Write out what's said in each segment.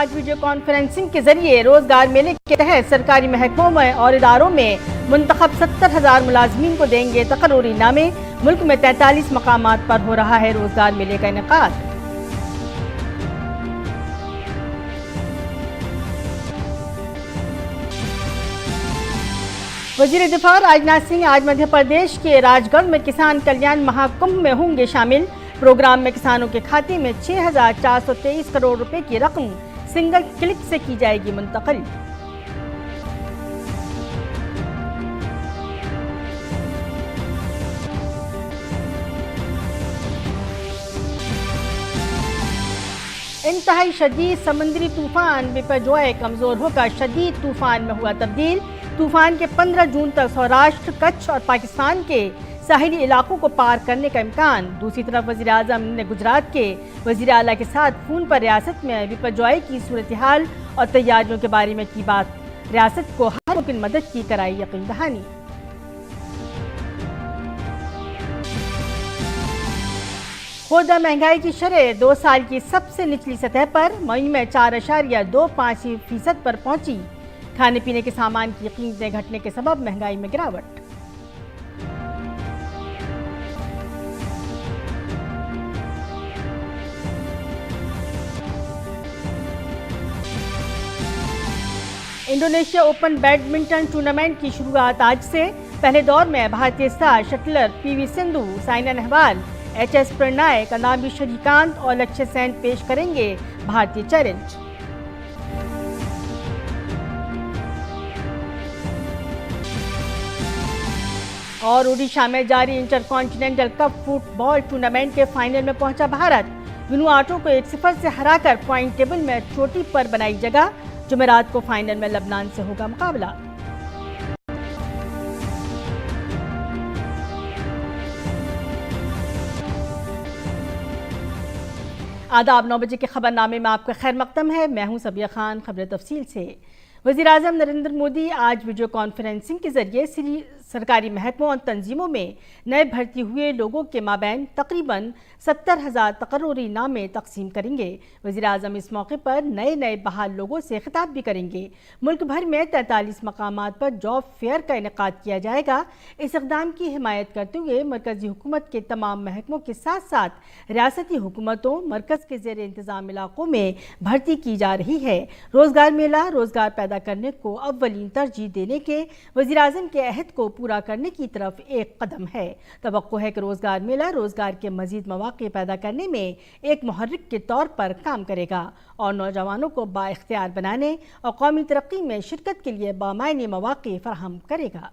आज video conferencing के जरिए रोजगार मेले के तहत सरकारी महकमों में और इदारों में मुंतखब 70,000 मुलाजमीन को देंगे तकर्रूरी नामे। मुल्क में 43 मकामात पर हो रहा है रोजगार मेले का इनेकाद। वजीर दिफा राजनाथ सिंह आज मध्य प्रदेश के राजगढ़ में किसान कल्याण महाकुंभ में होंगे शामिल। प्रोग्राम में किसानों के खाते में 6,423 करोड़ रुपए की रकम सिंगल क्लिक से की जाएगी मुंतकिल। इंतहाई शदीद समुद्री तूफान बिपरजॉय कमजोर होकर शदीद तूफान में हुआ तब्दील। तूफान के 15 जून तक सौराष्ट्र, कच्छ और पाकिस्तान के साहिली इलाकों को पार करने का इम्कान। दूसरी तरफ वज़ीर आज़म ने गुजरात के वज़ीर आला के साथ फ़ोन पर रियासत में बिपरजॉय की सूरत हाल और तैयारियों के बारे में की बात। रियासत को हर मुमकिन मदद की कराई यकीन दहानी। खुर्दा महंगाई की शरह 2 साल की सबसे निचली सतह पर। मई में 4.25% पर पहुंची। खाने पीने के सामान की कीमतें घटने के सबब महंगाई में गिरावट। इंडोनेशिया ओपन बैडमिंटन टूर्नामेंट की शुरुआत आज से। पहले दौर में भारतीय star shuttler PV Sindhu, Saina Nehwal, HS Prannoy, Kidambi Srikanth और लक्ष्य सेन पेश करेंगे भारतीय चैलेंज। और ओडिशा में जारी इंटरकॉन्टिनेंटल कप फुटबॉल टूर्नामेंट के फाइनल में पहुंचा भारत। विनुआटो को 1-0 से हराकर पॉइंट टेबल में चोटी पर बनाई जगह। जुमेरात को फाइनल में लेबनान से होगा मुकाबला। आदाब, 9 बजे के खबरनामे में आपका खैर मकदम है। मैं हूं सबिया खान। खबर तफसील से। वज़ीर आज़म नरेंद्र मोदी आज वीडियो कॉन्फ्रेंसिंग के जरिए सरकारी महकमों और तंजीमों में नए भर्ती हुए लोगों के माबैन तकरीबन 70,000 तकर्रूरी नामे तकसीम करेंगे। वज़ीर आज़म इस मौके पर नए बहाल लोगों से खिताब भी करेंगे। मुल्क भर में 43 मकामात पर जॉब फेयर का इनेकाद किया जाएगा। इस इक़दाम की हिमायत करते हुए मरकज़ी हुकूमत के तमाम महकमों के साथ साथ रियासती हुकूमतों, मरकज़ के ज़ेर इंतज़ाम इलाकों में भर्ती की जा रही है। रोज़गार मेला रोज़गार पैदा करने को अव्वलीन तरजीह देने के वज़ीर आज़म के अहद को पूरा करने की तरफ एक कदम है। तवक्को है कि रोज़गार मेला रोज़गार के मज़ीद मौक़े पैदा करने में एक मुहर्रिक के तौर पर काम करेगा और नौजवानों को बाइख्तियार बनाने और कौमी तरक्की में शिरकत के लिए बामायने मौक़े फराहम करेगा।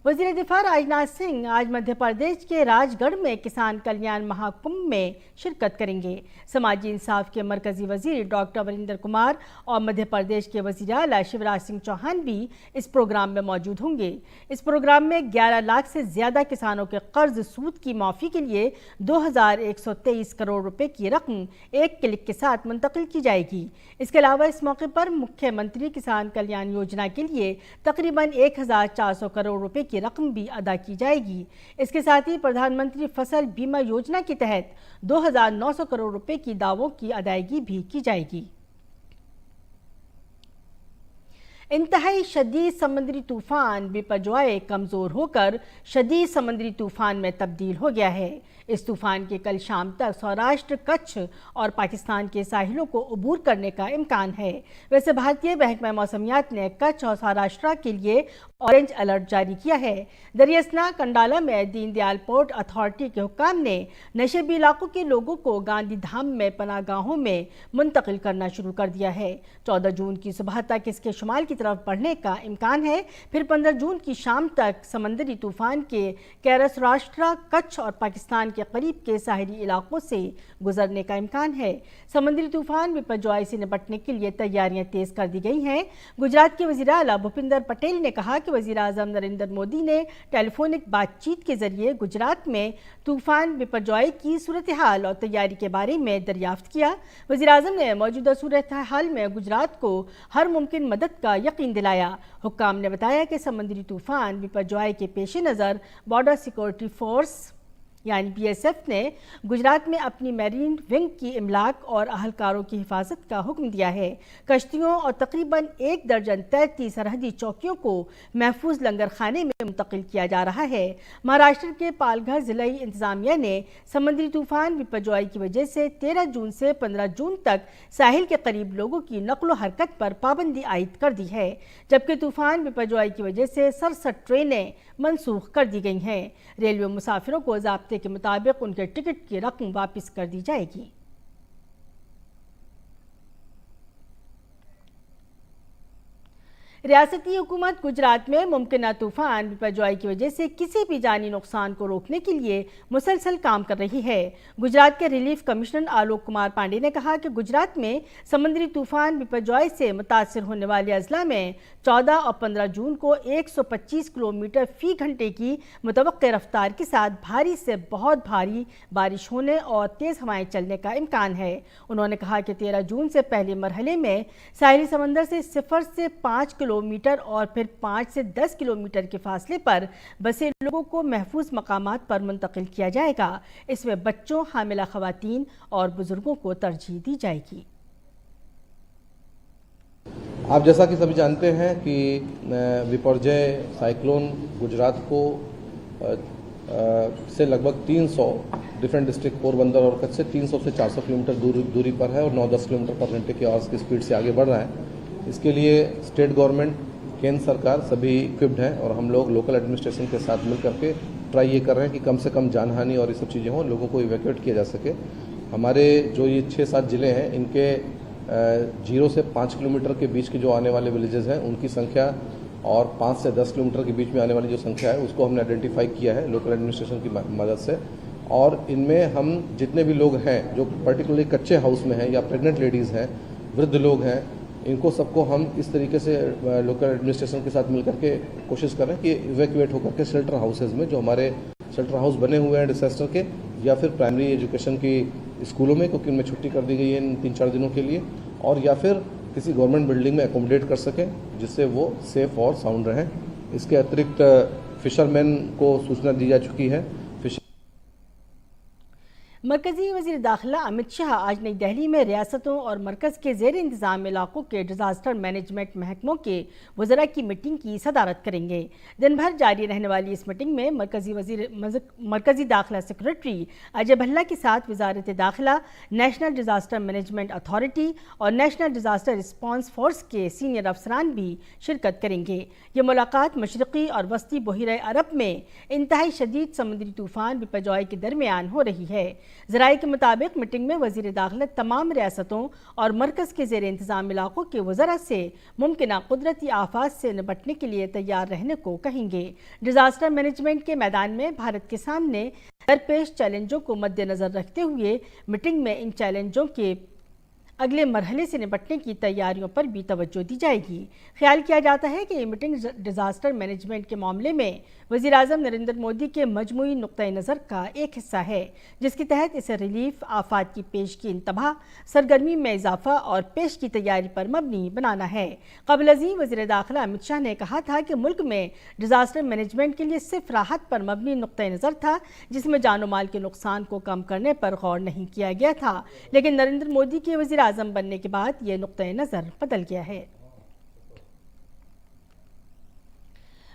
वज़ीर दिफा राजनाथ सिंह आज मध्य प्रदेश के राजगढ़ में किसान कल्याण महाकुंभ में शिरकत करेंगे। समाजी इंसाफ के मरकजी वजीर डॉक्टर वरिंदर कुमार और मध्य प्रदेश के वज़ीर आला शिवराज सिंह चौहान भी इस प्रोग्राम में मौजूद होंगे। इस प्रोग्राम में 11 लाख से ज़्यादा किसानों के कर्ज सूद की माफ़ी के लिए 2,123 करोड़ रुपए की रकम एक क्लिक के साथ मुंतकिल की जाएगी। इसके अलावा इस मौके पर मुख्यमंत्री किसान कल्याण योजना के लिए तकरीबन 1,400 करोड़ रुपए की रकम भी अदा की जाएगी। इसके साथ ही प्रधानमंत्री फसल बीमा योजना के तहत 2,900 करोड़ रुपए की दावों की अदायगी भी की जाएगी। इंतहाई शदीद समुद्री तूफान बिपरजॉय कमज़ोर होकर शदीद समुद्री तूफान में तब्दील हो गया है। इस तूफान के कल शाम तक सौराष्ट्र, कच्छ और पाकिस्तान के साहिलों को अबूर करने का इम्कान है। वैसे भारतीय महकमा मौसमियात ने कच्छ और सौराष्ट्र के लिए ऑरेंज अलर्ट जारी किया है। दरियासना कंडाला में दीनदयाल पोर्ट अथॉरिटी के हुक्काम ने नशेबी इलाकों के लोगों को गांधी धाम में पनाहगाहों में मुंतकिल करना शुरू कर दिया है। 14 जून की सुबह तक इसके शुमाल की तरफ बढ़ने का इम्कान है। फिर 15 जून की शाम तक समंदरी तूफान के सौराष्ट्र, कच्छ और पाकिस्तान के करीब के साहिली इलाकों से गुजरने का इम्कान है। समुद्री तूफान बिपरजॉय से निपटने के लिए तैयारियां तेज कर दी गई हैं। गुजरात के वज़ीर आला भूपिंदर पटेल ने कहा कि वज़ीर आज़म नरेंद्र मोदी ने टेलीफोनिक बातचीत के जरिए गुजरात में तूफान बिपरजॉय की सूरत हाल और तैयारी के बारे में दरियाफ्त किया। वज़ीर आज़म ने मौजूदा सूरत हाल में गुजरात को हर मुमकिन मदद का यकीन दिलाया। हुक्काम ने बताया कि समुद्री तूफान बिपरजॉय के पेश नज़र बॉर्डर सिक्योरिटी फोर्स, यानी BSF ने गुजरात में अपनी मैरीन विंग की इमलाक और अहलकारों की हिफाजत का हुक्म दिया है। कश्तियों और तकरीबन 1 दर्जन तैरती सरहदी चौकियों को महफूज लंगर खाने में मुंतकिल किया जा रहा है। महाराष्ट्र के पालघर जिलाई इंतजामिया ने समुद्री तूफान बिपरजॉय की वजह से 13 जून से 15 जून तक साहिल के करीब लोगों की नक्लो हरकत पर पाबंदी आयद कर दी है, जबकि तूफान बिपरजॉय की वजह से 67 ट्रेनें मनसूख कर दी गई हैं। रेलवे मुसाफिरों को ज़ाब्ते के मुताबिक उनके टिकट की रकम वापस कर दी जाएगी। रियासती हुकूमत गुजरात में मुमकिन तूफान बिपरजॉय की वजह से किसी भी जानी नुकसान को रोकने के लिए मुसलसल काम कर रही है। गुजरात के रिलीफ कमिश्नर आलोक कुमार पांडे ने कहा कि गुजरात में समुद्री तूफान बिपरजॉय से मुतासर होने वाले अजला में 14 और 15 जून को 125 किलोमीटर फी घंटे की मुतवक्किर रफ्तार के साथ भारी से बहुत भारी बारिश होने और तेज़ हवाएं चलने का इम्कान है। उन्होंने कहा कि 13 जून से पहले मरहले में साहिली समंदर से 0 से 5 किलोमीटर और फिर 5 से 10 किलोमीटर के फासले पर बसे लोगों को महफूज मकामात पर मुंतकिल किया जाएगा। इसमें बच्चों, हामिला खवातीन और बुजुर्गों को तरजीह दी जाएगी। आप जैसा कि सभी जानते हैं कि बिपरजॉय साइक्लोन गुजरात को से लगभग 300 डिफरेंट डिस्ट्रिक्ट पोरबंदर और कच्छ से 300 से 400 किलोमीटर दूरी पर है और 9-10 किलोमीटर पर घंटे की आवाज़ की स्पीड से आगे बढ़ रहा है। इसके लिए स्टेट गवर्नमेंट, केंद्र सरकार सभी इक्विप्ड हैं और हम लोग लोकल एडमिनिस्ट्रेशन के साथ मिल करके ट्राई ये कर रहे हैं कि कम से कम जानहानि और ये सब चीज़ें हों, लोगों को इवैक्यूएट किया जा सके। हमारे जो ये 6-7 ज़िले हैं, इनके 0 से 5 किलोमीटर के बीच के जो आने वाले विलेजेस हैं उनकी संख्या और 5 से 10 किलोमीटर के बीच में आने वाली जो संख्या है उसको हमने आइडेंटिफाई किया है लोकल एडमिनिस्ट्रेशन की मदद से। और इनमें हम जितने भी लोग हैं जो पर्टिकुलरली कच्चे हाउस में हैं या प्रेग्नेंट लेडीज़ हैं, वृद्ध लोग हैं, इनको सबको हम इस तरीके से लोकल एडमिनिस्ट्रेशन के साथ मिलकर के कोशिश कर रहे हैं कि इवैक्यूएट होकर के शेल्टर हाउसेज में, जो हमारे शेल्टर हाउस बने हुए हैं डिसास्टर के, या फिर प्राइमरी एजुकेशन की स्कूलों में, क्योंकि उनमें छुट्टी कर दी गई है इन 3-4 दिनों के लिए, और या फिर किसी गवर्नमेंट बिल्डिंग में एकोमोडेट कर सकें जिससे वो सेफ और साउंड रहें। इसके अतिरिक्त फिशरमैन को सूचना दी जा चुकी है। मरकजी वज़ीर दाखिला अमित शाह आज नई दिल्ली में रियासतों और मरकज़ के ज़ेर इंतज़ाम इलाकों के डिज़ास्टर मैनेजमेंट महकमों के वज़रा की मीटिंग की सदारत करेंगे। दिन भर जारी रहने वाली इस मीटिंग में मरकजी दाखिला सेक्रेटरी अजय भल्ला के साथ वज़ारत दाखिला, नेशनल डिज़ास्टर मैनेजमेंट अथॉरिटी और नेशनल डिज़ास्टर रिस्पॉन्स फोर्स के सीनियर अफसरान भी शिरकत करेंगे। ये मुलाकात मशरक़ी और वस्ती बहिरे अरब में इंतहाई शदीद समुद्री तूफ़ान बिपरजॉय के दरमियान हो रही है। ज़राए के मुताबिक मीटिंग में वज़ीर दाखिला तमाम रियासतों और मरकज़ के ज़ेर इंतज़ाम इलाकों के वज़रा से मुमकिन कुदरती आफात से निपटने के लिए तैयार रहने को कहेंगे। डिज़ास्टर मैनेजमेंट के मैदान में भारत के सामने दरपेश चैलेंजों को मद्देनज़र रखते हुए मीटिंग में इन चैलेंजों के अगले मरहले से निपटने की तैयारियों पर भी तवज्जो दी जाएगी। ख्याल किया जाता है कि ये मीटिंग डिज़ास्टर मैनेजमेंट के मामले में वज़ीर आज़म नरेंद्र मोदी के मजमूई नुक्ता नज़र का एक हिस्सा है, जिसके तहत इसे रिलीफ, आफात की पेश की इंतबा, सरगर्मी में इजाफा और पेश की तैयारी पर मबनी बनाना है। क़ब्ल अज़ीं वज़ीर दाखिला अमित शाह ने कहा था कि मुल्क में डिज़ास्टर मैनेजमेंट के लिए सिर्फ राहत पर मबनी नुक्ता नज़र था, जिसमें जानो माल के नुकसान को कम करने पर गौर नहीं किया गया था। लेकिन नरेंद्र मोदी के वज़ीर आज़म बनने के बाद ये नुक्ता नज़र बदल गया है।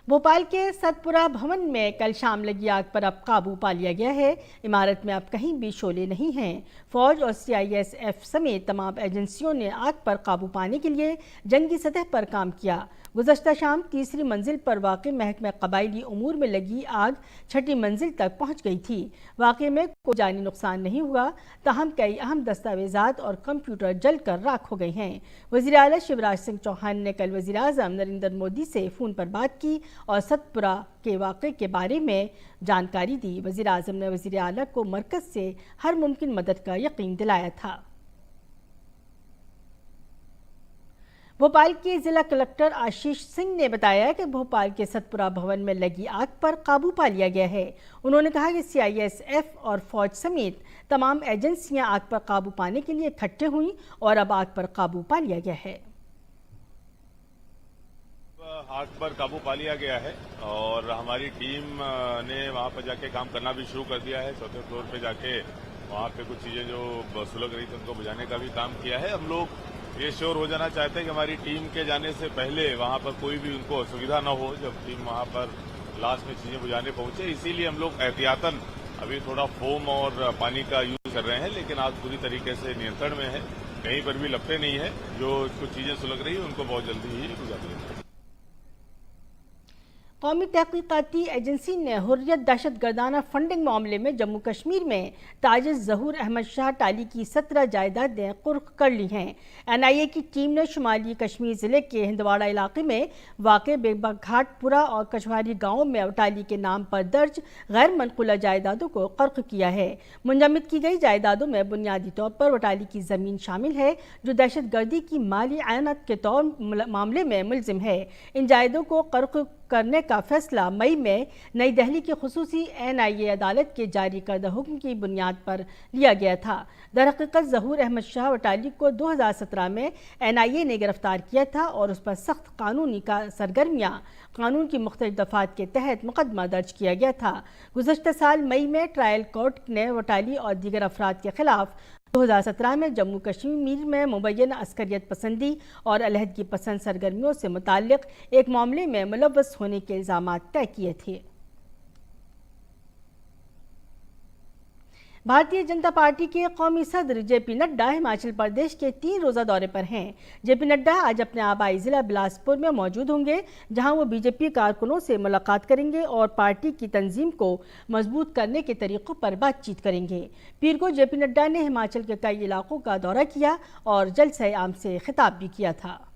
भोपाल के सतपुरा भवन में कल शाम लगी आग पर अब काबू पा लिया गया है। इमारत में अब कहीं भी शोले नहीं हैं। फौज और CISF समेत तमाम एजेंसियों ने आग पर काबू पाने के लिए जंगी सतह पर काम किया। गुज़श्ता शाम तीसरी मंजिल पर वाक़ई महकमा क़बायली उमूर में लगी आग छठी मंजिल तक पहुँच गई थी। वाक़े में कोई जानी नुकसान नहीं हुआ, ताहम कई अहम दस्तावेज़ात और कंप्यूटर जलकर राख हो गए हैं। वज़ीर आला शिवराज सिंह चौहान ने कल वज़ीर आज़म नरेंद्र मोदी से फ़ोन पर बात की और सतपुरा के वाक़े के बारे में जानकारी दी। वज़ीर आज़म ने वज़ीर आला को मरकज़ से हर मुमकिन मदद का यकीन दिलाया था। भोपाल के जिला कलेक्टर आशीष सिंह ने बताया कि भोपाल के सतपुरा भवन में लगी आग पर काबू पा लिया गया है। उन्होंने कहा कि CISF और फौज समेत तमाम एजेंसियां आग पर काबू पाने के लिए इकट्ठे हुई और अब आग पर काबू पा लिया गया है। आग पर काबू पा लिया गया है और हमारी टीम ने वहां पर जाके काम करना भी शुरू कर दिया है। चौथे फ्लोर पे जाके वहां पे कुछ चीजें जो सुलग रही थी उनको बुझाने का भी काम किया है। हम लोग ये श्योर हो जाना चाहते हैं कि हमारी टीम के जाने से पहले वहां पर कोई भी उनको असुविधा न हो जब टीम वहां पर लास्ट में चीजें बुझाने पहुंचे। इसीलिए हम लोग एहतियातन अभी थोड़ा फोम और पानी का यूज कर रहे हैं, लेकिन आज पूरी तरीके से नियंत्रण में है। कहीं पर भी लपटे नहीं है। जो कुछ चीजें सुलग रही है उनको बहुत जल्दी ही बुझा देंगे। कौमी तहकीकाती एजेंसी ने हुर्रियत दहशतगर्दाना फंडिंग मामले में जम्मू कश्मीर में ताजिर जहूर अहमद शाह टाली की 17 जायदादें कुर्क कर ली हैं। NIA की टीम ने शुमाली कश्मीर जिले के हिंदवाड़ा इलाके में वाक़ बेबघाटपुरा और कछवारी गांवों में अवटाली के नाम पर दर्ज गैर मनकुला जायदादों को कर्क किया है। मुंजमद की गई जायदादों में बुनियादी तौर पर अवटाली की ज़मीन शामिल है, जो दहशतगर्दी की माली आयनत के तौर मामले में मुलजिम है। इन जायदों को कर्क करने का फैसला मई में नई दिल्ली की खुसूसी NIA अदालत के जारी करदा हुक्म की बुनियाद पर लिया गया था। दरहकीकत जहूर अहमद शाह वटाली को 2017 में NIA ने गिरफ्तार किया था और उस पर सख्त कानूनी का सरगर्मियाँ कानून की मुख्तलिफ दफ़ात के तहत मुकदमा दर्ज किया गया था। गुज़श्ता साल मई में ट्रायल कोर्ट ने वटाली और दीगर अफराद के खिलाफ 2017 में जम्मू कश्मीर में मुबैना अस्करियत पसंदी और अलहदगी पसंद सरगर्मियों से मुताल्लिक एक मामले में मुलव्वस होने के इल्ज़ाम तय किए थे। भारतीय जनता पार्टी के कौमी सदर JP नड्डा हिमाचल प्रदेश के 3 रोज़ा दौरे पर हैं। JP नड्डा आज अपने आबाई ज़िला बिलासपुर में मौजूद होंगे, जहां वो BJP कारकुनों से मुलाकात करेंगे और पार्टी की तंजीम को मजबूत करने के तरीक़ों पर बातचीत करेंगे। पीर को JP नड्डा ने हिमाचल के कई इलाकों का दौरा किया और जलसे आम से खिताब भी किया था।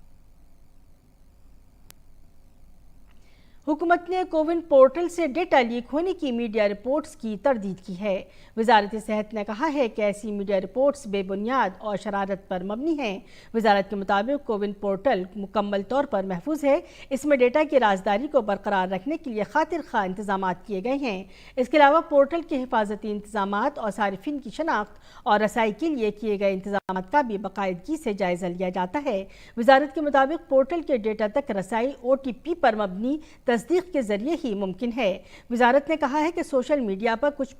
हुकूमत ने कोविन पोर्टल से डेटा लीक होने की मीडिया रिपोर्ट्स की तरदीद की है। वजारत सेहत ने कहा है कि ऐसी मीडिया रिपोर्ट्स बेबुनियाद और शरारत पर मबनी हैं। वजारत के मुताबिक कोविन पोर्टल मुकम्मल तौर पर महफूज है। इसमें डेटा की राजदारी को बरकरार रखने के लिए खातिर खा इंतजाम किए गए हैं। इसके अलावा पोर्टल के हिफाजती इंतजाम और सारिफिन की शनाख्त और रसाई के लिए किए गए इंतजाम का भी बाकायदगी से जायजा लिया जाता है। वजारत के मुताबिक पोर्टल के डेटा तक रसाई OTP पर मबनी तस्दीक के जरिए ही मुमकिन है। वजारत ने कहा है कि सोशल मीडिया पर कुछ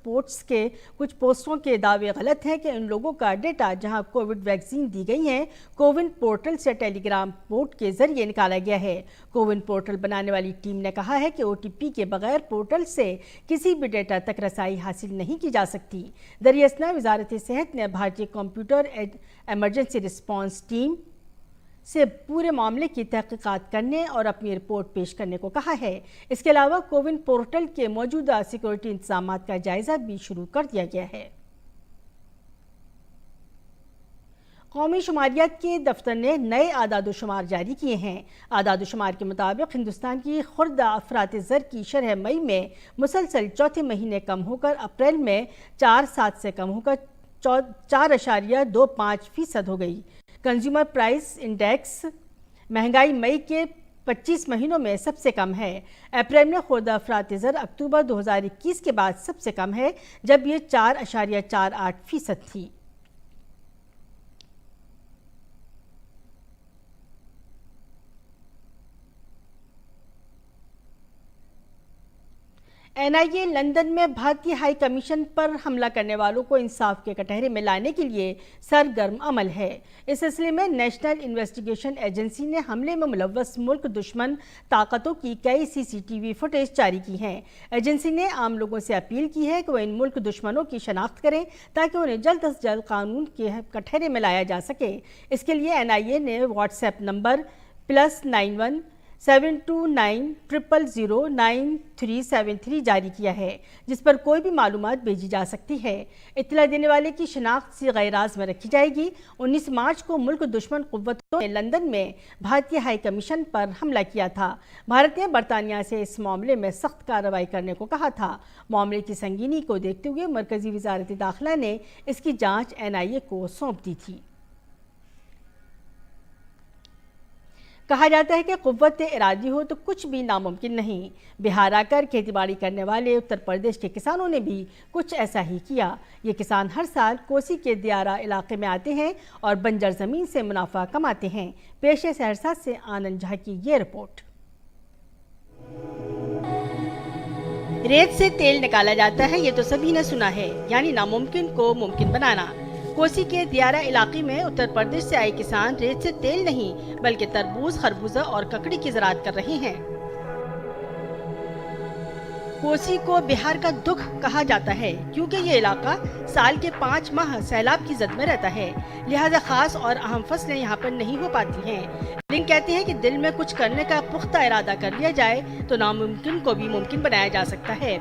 पोस्टों के दावे गलत हैं कि इन लोगों का डेटा जहां कोविड वैक्सीन दी गई है कोविन पोर्टल से टेलीग्राम पोर्ट के जरिए निकाला गया है। कोविन पोर्टल बनाने वाली टीम ने कहा है कि OTP के बगैर पोर्टल से किसी भी डेटा तक रसाई हासिल नहीं की जा सकती। दरियासना वजारत सेहत ने भारतीय कंप्यूटर एमरजेंसी रिस्पॉन्स टीम से पूरे मामले की तहकीकात करने और अपनी रिपोर्ट पेश करने को कहा है। इसके अलावा कोविन पोर्टल के मौजूदा सिक्योरिटी इंतजाम का जायजा भी शुरू कर दिया गया है। कौमी शुमारियात के दफ्तर ने नए आदादोशुमार जारी किए हैं। आदादोशुमार के मुताबिक हिंदुस्तान की खुर्दा अफरात ज़र की शरह मई में मुसलसल चौथे महीने कम होकर अप्रैल में 4.7 से कम होकर 4.25% हो गई। कंज्यूमर प्राइस इंडेक्स महंगाई मई के 25 महीनों में सबसे कम है। अप्रैल में खुर्दा अफरात ज़र अक्टूबर 2021 के बाद सबसे कम है, जब ये 4.48% थी। NIA लंदन में भारतीय हाई कमीशन पर हमला करने वालों को इंसाफ के कटहरे में लाने के लिए सरगर्म अमल है। इस सिलसिले में नेशनल इन्वेस्टिगेशन एजेंसी ने हमले में मुलव्वस मुल्क दुश्मन ताकतों की कई CCTV फुटेज जारी की हैं। एजेंसी ने आम लोगों से अपील की है कि वह इन मुल्क दुश्मनों की शनाख्त करें ताकि उन्हें जल्द से जल्द कानून के कटहरे में लाया जा सके। इसके लिए NIA ने WhatsApp नंबर +91 729 000 9373 जारी किया है, जिस पर कोई भी मालूमात भेजी जा सकती है। इत्तला देने वाले की शनाख्त सी गैराज में रखी जाएगी। 19 मार्च को मुल्क दुश्मन कुव्वतों ने लंदन में भारतीय हाई कमीशन पर हमला किया था। भारत ने बरतानिया से इस मामले में सख्त कार्रवाई करने को कहा था। मामले की संगीनी को देखते हुए मरकजी वजारत दाखिला ने इसकी जाँच NIA को सौंप दी थी। कहा जाता है कि कुव्वत इरादी हो तो कुछ भी नामुमकिन नहीं। बिहार आकर खेतीबाड़ी करने वाले उत्तर प्रदेश के किसानों ने भी कुछ ऐसा ही किया। ये किसान हर साल कोसी के दियारा इलाके में आते हैं और बंजर ज़मीन से मुनाफा कमाते हैं। पेश है सहरसा से आनंद झा की ये रिपोर्ट। रेत से तेल निकाला जाता है, ये तो सभी ने सुना है, यानी नामुमकिन को मुमकिन बनाना। कोसी के दियारा इलाके में उत्तर प्रदेश से आए किसान रेत से तेल नहीं बल्कि तरबूज, खरबूजा और ककड़ी की ज़राअत कर रहे हैं। कोसी को बिहार का दुख कहा जाता है क्योंकि ये इलाका साल के 5 माह सैलाब की जद में रहता है, लिहाजा खास और अहम फसलें यहाँ पर नहीं हो पाती हैं। लेकिन कहते हैं कि दिल में कुछ करने का पुख्ता इरादा कर लिया जाए तो नामुमकिन को भी मुमकिन बनाया जा सकता है।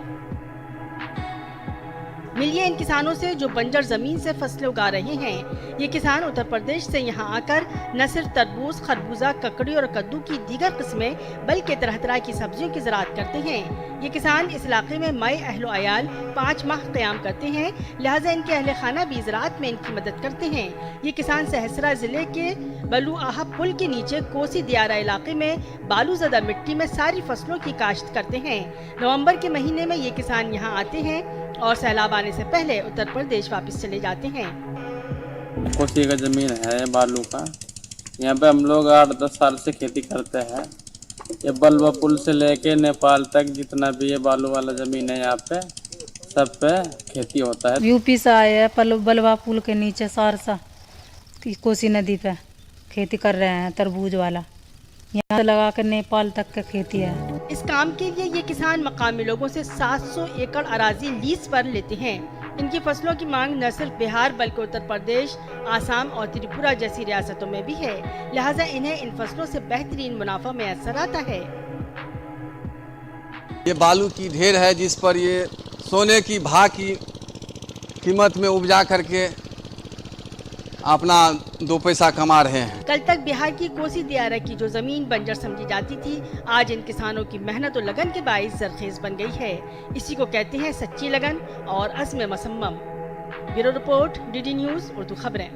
मिलिए इन किसानों से जो बंजर जमीन से फसलें उगा रहे हैं। ये किसान उत्तर प्रदेश से यहाँ आकर न सिर्फ तरबूज, खरबूजा, ककड़ी और कद्दू की दीगर किस्में बल्कि तरह तरह की सब्जियों की ज़राअत करते हैं। ये किसान इस इलाके में मई अहलो अयाल 5 माह क़याम करते हैं, लिहाजा इनके अहले खाना भी ज़राअत में इनकी मदद करते हैं। ये किसान सहसरा जिले के बलुआहा पुल के नीचे कोसी दियारा इलाके में बालूज़दा मिट्टी में सारी फसलों की काश्त करते हैं। नवंबर के महीने में ये किसान यहाँ आते हैं और सैलाब आने से पहले उत्तर प्रदेश वापस चले जाते हैं। कोसी का जमीन है बालू का, यहाँ पे हम लोग 8-10 साल से खेती करते हैं। ये बलुआ पुल से लेके नेपाल तक जितना भी ये बालू वाला जमीन है यहाँ पे सब पे खेती होता है। यूपी से आए हैं, बलुआ पुल के नीचे सारसा कोसी नदी पे खेती कर रहे हैं तरबूज वाला, यहाँ से लगा कर नेपाल तक का खेती है। इस काम के लिए ये किसान मकामी लोगों से 700 एकड़ अराजी लीज पर लेते हैं। इनकी फसलों की मांग न सिर्फ बिहार बल्कि उत्तर प्रदेश, आसाम और त्रिपुरा जैसी रियासतों में भी है, लिहाजा इन्हें इन फसलों से बेहतरीन मुनाफा मैसर आता है। ये बालू की ढेर है जिस पर ये सोने की भाव की कीमत में उपजा करके अपना 2 पैसा कमा रहे हैं। कल तक बिहार की कोसी दियारा की जो जमीन बंजर समझी जाती थी, आज इन किसानों की मेहनत और लगन के बाइस जरखेज बन गई है। इसी को कहते हैं सच्ची लगन और अज़्म मसम्मम। Bureau report, DD news Urdu खबरें।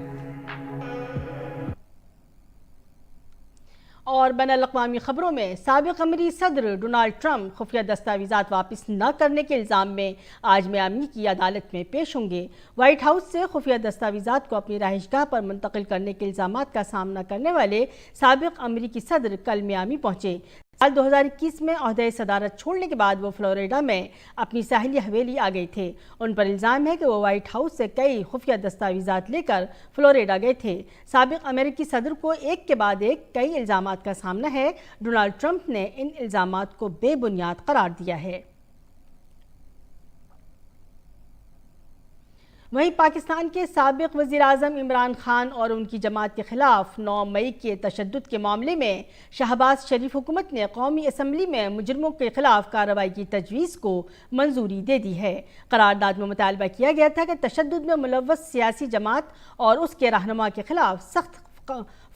और बैनुल-अक़वामी खबरों में साबिक़ अमरीकी सदर डोनाल्ड ट्रंप खुफिया दस्तावेज़ात वापस न करने के इल्ज़ाम में आज मियामी की अदालत में पेश होंगे। वाइट हाउस से खुफिया दस्तावेज़ात को अपनी रहायशगाह पर मुंतकिल करने के इल्ज़ामात का सामना करने वाले साबिक़ अमरीकी सदर कल मियामी पहुँचे। साल 2021 में ओहदे सदारत छोड़ने के बाद वो फ्लोरिडा में अपनी साहिली हवेली आ गए थे। उन पर इल्ज़ाम है कि वो व्हाइट हाउस से कई खुफिया दस्तावेज़ात लेकर फ्लोरिडा गए थे। साबिक़ अमेरिकी सदर को एक के बाद एक कई इल्ज़ामात का सामना है। डोनाल्ड ट्रंप ने इन इल्ज़ामात को बेबुनियाद करार दिया है। वहीं पाकिस्तान के साबिक़ वज़ीर-ए-आज़म इमरान खान और उनकी जमात के खिलाफ 9 मई के तशद्दुद के मामले में शहबाज शरीफ हुकूमत ने कौमी असम्बली में मुजरिमों के खिलाफ कार्रवाई की तजवीज़ को मंजूरी दे दी है। करारदाद में मुतालबा किया गया था कि तशद्दुद में मुलव्वस सियासी जमात और उसके रहनुमा के खिलाफ सख्त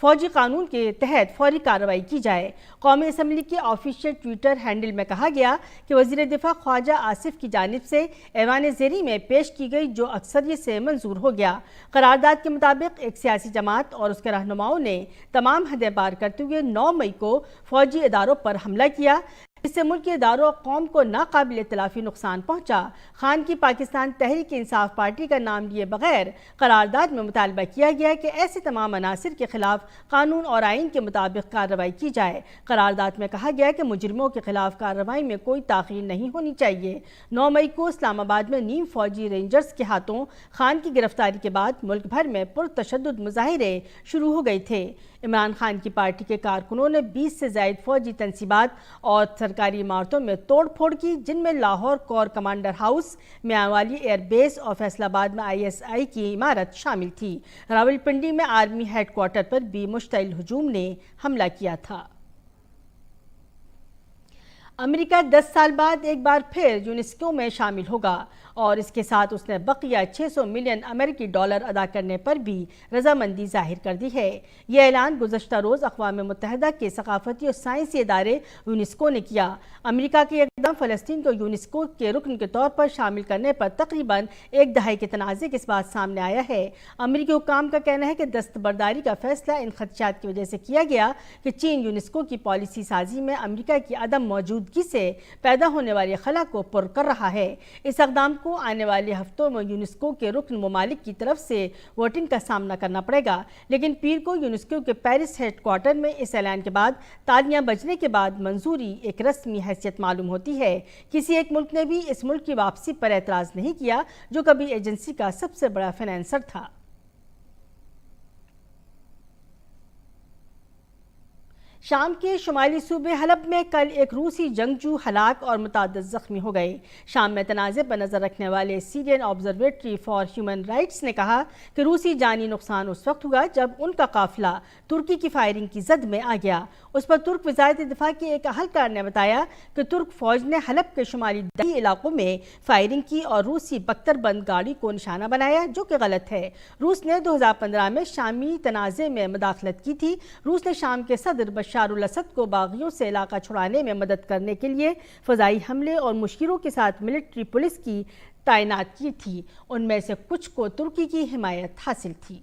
फौजी कानून के तहत फौरी कार्रवाई की जाए। कौमी असम्बली के ऑफिशियल ट्विटर हैंडल में कहा गया कि वज़ीर दिफा ख्वाजा आसिफ की जानिब से ऐवान ज़ेरी में पेश की गई जो अक्सरियत से मंजूर हो गया। करारदाद के मुताबिक एक सियासी जमात और उसके रहनुमाओं ने तमाम हदें पार करते हुए 9 मई को फौजी इदारों पर हमला किया, इससे मुल्क के इदारों और कौम को नाकाबिल इतलाफी नुकसान पहुंचा। खान की पाकिस्तान तहरीक इंसाफ पार्टी का नाम लिए बगैर करारदाद में मुतालबा किया गया कि ऐसे तमाम अनासिर के खिलाफ कानून और आइन के मुताबिक कार्रवाई की जाए। करारदाद में कहा गया कि मुजरिमों के खिलाफ कार्रवाई में कोई ताख़ीर नहीं होनी चाहिए। 9 मई को इस्लामाबाद में नीम फौजी रेंजर्स के हाथों खान की गिरफ्तारी के बाद मुल्क भर में पुरतशद्दुद मुजाहिरे शुरू हो गए थे। इमरान खान की पार्टी के कारकुनों ने 20 से ज़ायद फौजी तनसीबात और सरकारी इमारतों में तोड़ फोड़ की, जिनमें Lahore core commander house, Mianwali airbase और फैसलाबाद में ISI की इमारत शामिल थी। रावलपिंडी में आर्मी हेडक्वार्टर पर भी मुश्तइल हुजूम ने हमला किया था। अमेरिका 10 साल बाद एक बार फिर यूनेस्को में शामिल होगा और इसके साथ उसने बकिया 600 मिलियन अमेरिकी डॉलर अदा करने पर भी रजामंदी जाहिर कर दी है। यह ऐलान गुज़श्ता रोज़ अक़वाम मुत्तहिदा के सकाफती और साइंसी इदारे यूनेस्को ने किया। अमेरिका के इक़दाम फ़लस्तीन को यूनेस्को के रुकन के तौर पर शामिल करने पर तकरीबन एक दहाई के तनाज़े के बाद सामने आया है। अमेरिकी हुक्काम का कहना है कि दस्तबरदारी का फैसला इन खदशात की वजह से किया गया कि चीन यूनेस्को की पॉलिसी साजी में अमेरिका की अदम मौजूदगी मौजूदगी से पैदा होने वाली खला को पुर कर रहा है। इस इक़दाम को आने वाले हफ्तों में यूनेस्को के रुकन ममालिक की तरफ से वोटिंग का सामना करना पड़ेगा, लेकिन पीर को यूनेस्को के पेरिस हेडक्वार्टर में इस ऐलान के बाद तालियां बजने के बाद मंजूरी एक रस्मी हैसियत मालूम होती है। किसी एक मुल्क ने भी इस मुल्क की वापसी पर एतराज़ नहीं किया जो कभी एजेंसी का सबसे बड़ा फाइनेंसर था। शाम के शुमाली सूबे हलब में कल एक रूसी जंगजू हलाक और मुतअद्दिद जख्मी हो गए। शाम में तनाज़े पर नज़र रखने वाले Syrian observatory for human rights ने कहा कि रूसी जानी नुकसान उस वक्त हुआ जब उनका काफिला तुर्की की फायरिंग की जद में आ गया। उस पर तुर्क वज़ारत दिफा के एक अहलकार ने बताया कि तुर्क फौज ने हलब के शुमाली दही इलाकों में फायरिंग की और रूसी बख्तरबंद गाड़ी को निशाना बनाया, जो कि गलत है। रूस ने 2015 में शामी तनाज़े में मुदाखलत की थी। रूस ने शाम के सदर बशारुल असद को बागियों से इलाका छुड़ाने में मदद करने के लिए फ़ज़ाई हमले और मुश्किलों के साथ मिलिट्री पुलिस की तैनात की थी। उनमें से कुछ को तुर्की की हिमायत हासिल थी।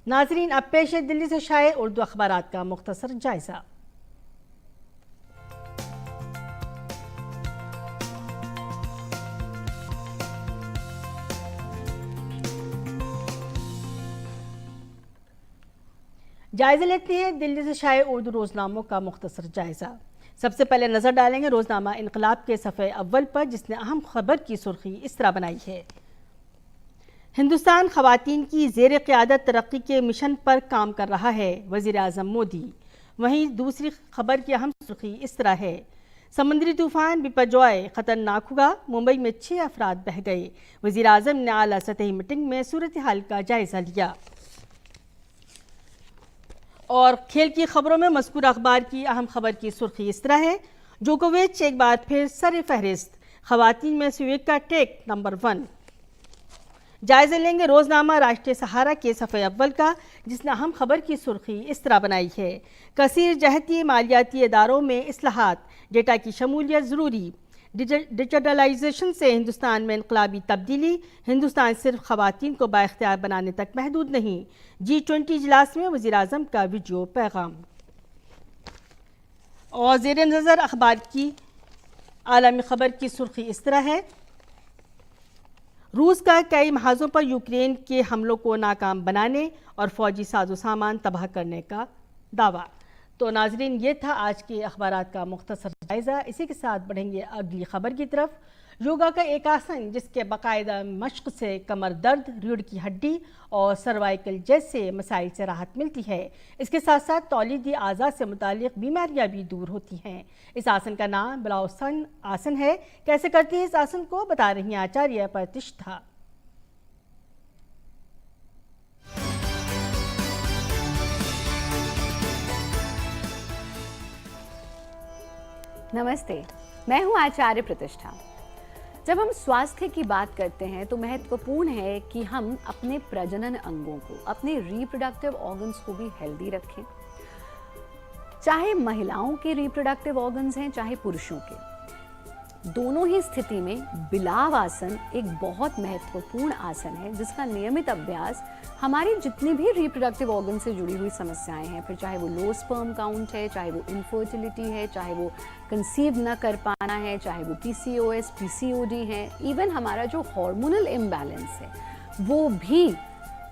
नाजरीन, अब पेश है दिल्ली से शाये उर्दू अखबारात का मुख्तसर जायजा। जायजा लेते हैं दिल्ली से शाये उर्दू रोजनामों का मुख्तसर जायजा। सबसे पहले नजर डालेंगे रोजनामा इनकलाब के सफ़े अव्वल पर, जिसने अहम खबर की सुर्खी इस तरह बनाई है। हिंदुस्तान खवातीन की ज़ेर क़यादत तरक्की के मिशन पर काम कर रहा है, वज़ीर आज़म मोदी। वहीं दूसरी खबर की अहम सुर्खी इस तरह है, समुद्री तूफ़ान बिपरजॉय ख़तरनाक हुआ, मुंबई में 6 अफराद बह गए। वज़ीर आज़म ने आला सतही मीटिंग में सूरत हाल का जायज़ा लिया। और खेल की खबरों में मज़कूर अखबार की अहम खबर की सुर्खी इस तरह है, जोकोविच एक बार फिर सर फहरिस्त, खवातीन में स्विका टेक नंबर 1। जायज़ा लेंगे रोज़नामा राष्ट्रीय सहारा के सफ़े अव्वल का, जिसने अहम खबर की सुर्खी इस तरह बनाई है, कसीर जहती मालियाती इदारों में इस्लाहात, डेटा की शमूलियत ज़रूरी, डिजिटलाइजेशन से हिंदुस्तान में इनकलाबी तब्दीली, हिंदुस्तान सिर्फ खवातीन को बाइख्तियार बनाने तक महदूद नहीं, G20 इजलास में वज़ीर आज़म का वीडियो पैगाम। और ज़ेर नज़र अखबार की आलमी खबर की सुर्खी इस तरह है, रूस का कई महाजों पर यूक्रेन के हमलों को नाकाम बनाने और फौजी साजो सामान तबाह करने का दावा। तो नाजरीन, ये था आज के अखबारात का मुख्तसर जायज़ा। इसी के साथ बढ़ेंगे अगली खबर की तरफ। योगा का एक आसन जिसके बाकायदा मश्क से कमर दर्द, रीढ़ की हड्डी और सर्वाइकल जैसे मसाइल से राहत मिलती है। इसके साथ साथ तौलीदी आज़ा से मुतालिक बीमारियां भी दूर होती हैं। इस आसन का नाम बिलाउसन आसन है। कैसे करते हैं इस आसन को, बता रही हैं आचार्य प्रतिष्ठा। नमस्ते, मैं हूं आचार्य प्रतिष्ठा। जब हम स्वास्थ्य की बात करते हैं तो महत्वपूर्ण है कि हम अपने प्रजनन अंगों को, अपने रिप्रोडक्टिव ऑर्गन्स को भी हेल्दी रखें। चाहे महिलाओं के रिप्रोडक्टिव ऑर्गन्स हैं, चाहे पुरुषों के, दोनों ही स्थिति में बिलाव आसन एक बहुत महत्वपूर्ण आसन है, जिसका नियमित अभ्यास हमारी जितनी भी रिप्रोडक्टिव ऑर्गन से जुड़ी हुई समस्याएं हैं, फिर चाहे वो लो स्पर्म काउंट है, चाहे वो इनफर्टिलिटी है, चाहे वो कंसीव न कर पाना है, चाहे वो PCOS, PCOD है, इवन हमारा जो हार्मोनल इम्बैलेंस है, वो भी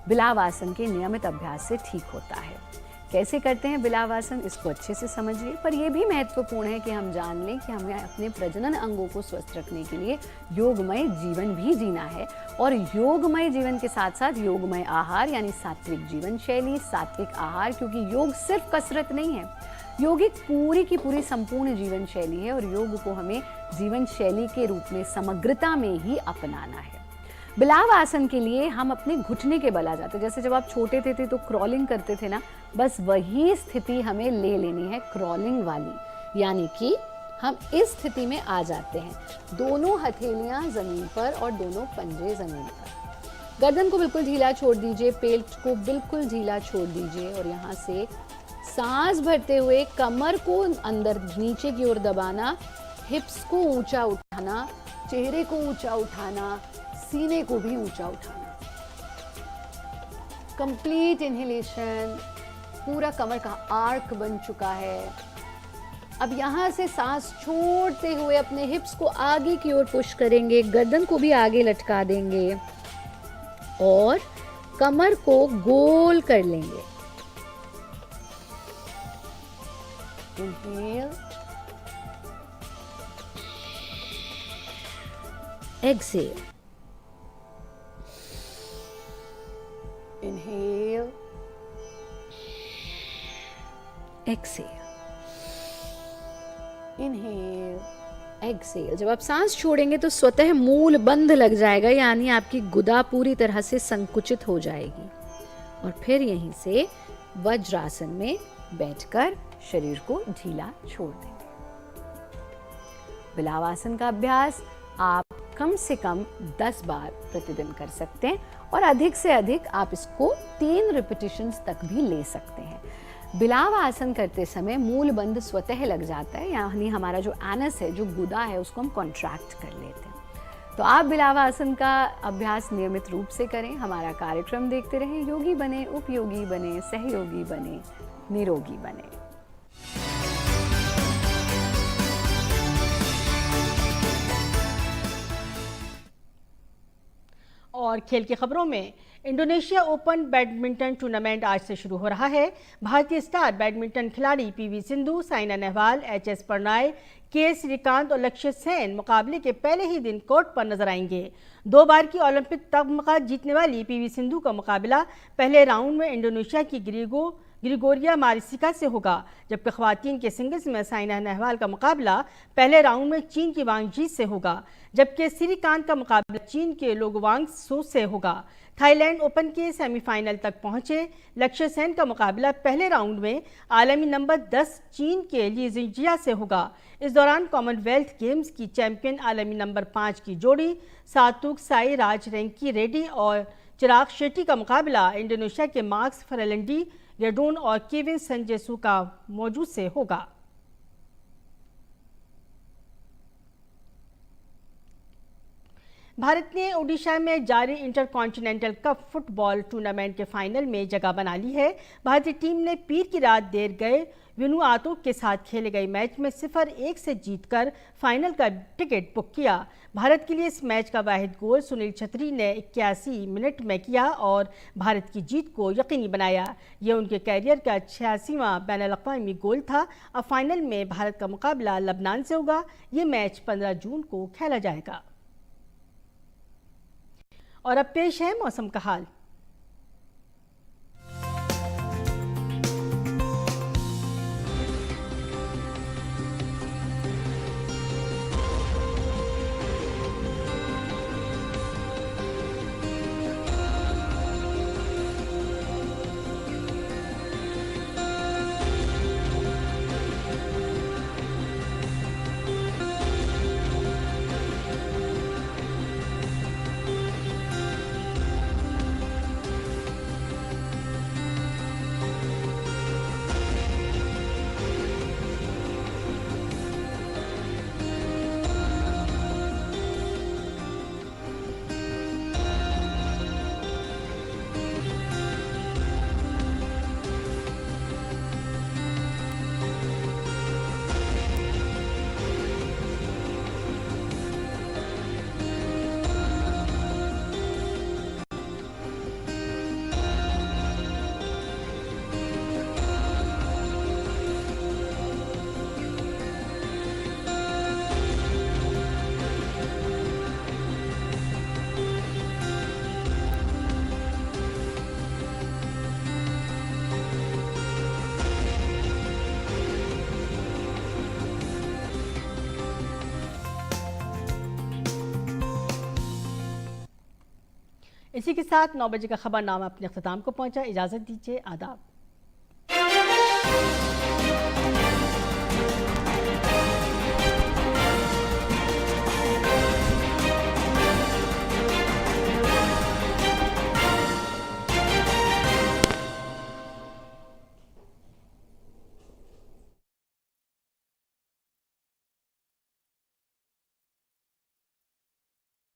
बिलाव आसन के नियमित अभ्यास से ठीक होता है। कैसे करते हैं बिलाव आसन, इसको अच्छे से समझिए। पर यह भी महत्वपूर्ण है कि हम जान लें कि हमें अपने प्रजनन अंगों को स्वस्थ रखने के लिए योगमय जीवन भी जीना है। और योगमय जीवन के साथ साथ योगमय आहार यानी सात्विक जीवन शैली, सात्विक आहार, क्योंकि योग सिर्फ कसरत नहीं है, योग एक पूरी की पूरी संपूर्ण जीवन शैली है और योग को हमें जीवन शैली के रूप में समग्रता में ही अपनाना है। बिलाव आसन के लिए हम अपने घुटने के बल आ जाते हैं। जैसे जब आप छोटे थे तो क्रॉलिंग करते थे ना, बस वही स्थिति हमें ले लेनी है, क्रॉलिंग वाली, यानी कि हम इस स्थिति में आ जाते हैं, दोनों हथेलियां जमीन पर और दोनों पंजे जमीन पर। गर्दन को बिल्कुल ढीला छोड़ दीजिए, पेट को बिल्कुल ढीला छोड़ दीजिए और यहाँ से सांस भरते हुए कमर को अंदर नीचे की ओर दबाना, हिप्स को ऊंचा उठाना, चेहरे को ऊंचा उठाना, सीने को भी ऊंचा उठाना। कंप्लीट इनहेलेशन पूरा कमर का आर्क बन चुका है। अब यहाँ से सांस छोड़ते हुए अपने हिप्स को आगे की ओर पुश करेंगे, गर्दन को भी आगे लटका देंगे और कमर को गोल कर लेंगे। Inhale, exhale, inhale, exhale, inhale, exhale। जब आप सांस छोड़ेंगे तो स्वतः मूल बंध लग जाएगा, यानी आपकी गुदा पूरी तरह से संकुचित हो जाएगी और फिर यहीं से वज्रासन में बैठकर शरीर को ढीला छोड़ देंगे। बिलावासन का अभ्यास आप कम से कम 10 बार प्रतिदिन कर सकते हैं और अधिक से अधिक आप इसको 3 रिपीटिशंस तक भी ले सकते हैं। बिलाव आसन करते समय मूल बंध स्वतः लग जाता है, यानी हमारा जो एनस है, जो गुदा है, उसको हम कॉन्ट्रैक्ट कर लेते हैं। तो आप बिलाव आसन का अभ्यास नियमित रूप से करें। हमारा कार्यक्रम देखते रहें। योगी बने, उपयोगी बने, सहयोगी बने, निरोगी बने। और खेल की खबरों में, इंडोनेशिया ओपन बैडमिंटन टूर्नामेंट आज से शुरू हो रहा है। भारतीय स्टार बैडमिंटन खिलाड़ी पीवी सिंधु, साइना नेहवाल, एचएस प्रणय, के श्रीकांत और लक्ष्य सेन मुकाबले के पहले ही दिन कोर्ट पर नजर आएंगे। 2 बार की ओलंपिक तमगा जीतने वाली पीवी सिंधु का मुकाबला पहले राउंड में इंडोनेशिया की ग्रिगोरिया मारिसिका से होगा, जबकि खवातीन के सिंगल्स में साइना नेहवाल का मुकाबला पहले राउंड में चीन की वांग जी से होगा, जबकि श्रीकांत का मुकाबला चीन के लोगवांग सो से होगा। थाईलैंड ओपन के सेमीफाइनल तक पहुंचे लक्ष्य सेन का मुकाबला पहले राउंड में आलमी नंबर 10 चीन के ली जिंजिया से होगा। इस दौरान कॉमनवेल्थ गेम्स की चैंपियन आलमी नंबर 5 की जोड़ी सात्विक साई राज रेंकी रेड्डी और चिराग शेट्टी का मुकाबला इंडोनेशिया के मार्क्स फरेलंडी गेडोन और केविन संजेसू का मौजूद से होगा। भारत ने ओडिशा में जारी इंटरकॉन्टिनेंटल कप फुटबॉल टूर्नामेंट के फाइनल में जगह बना ली है। भारतीय टीम ने पीर की रात देर गए विनुआतु के साथ खेले गए मैच में 0-1 से जीतकर फाइनल का टिकट बुक किया। भारत के लिए इस मैच का वाहिद गोल सुनील छेत्री ने 81 मिनट में किया और भारत की जीत को यकीनी बनाया। यह उनके कैरियर का 86वां बैनुल-अक़वामी गोल था। अब फाइनल में भारत का मुकाबला लबनान से होगा। ये मैच 15 जून को खेला जाएगा। और अब पेश है मौसम का हाल। इसी के साथ 9 बजे का खबरनामा अपने अख्ताम को पहुंचा। इजाज़त दीजिए, आदाब।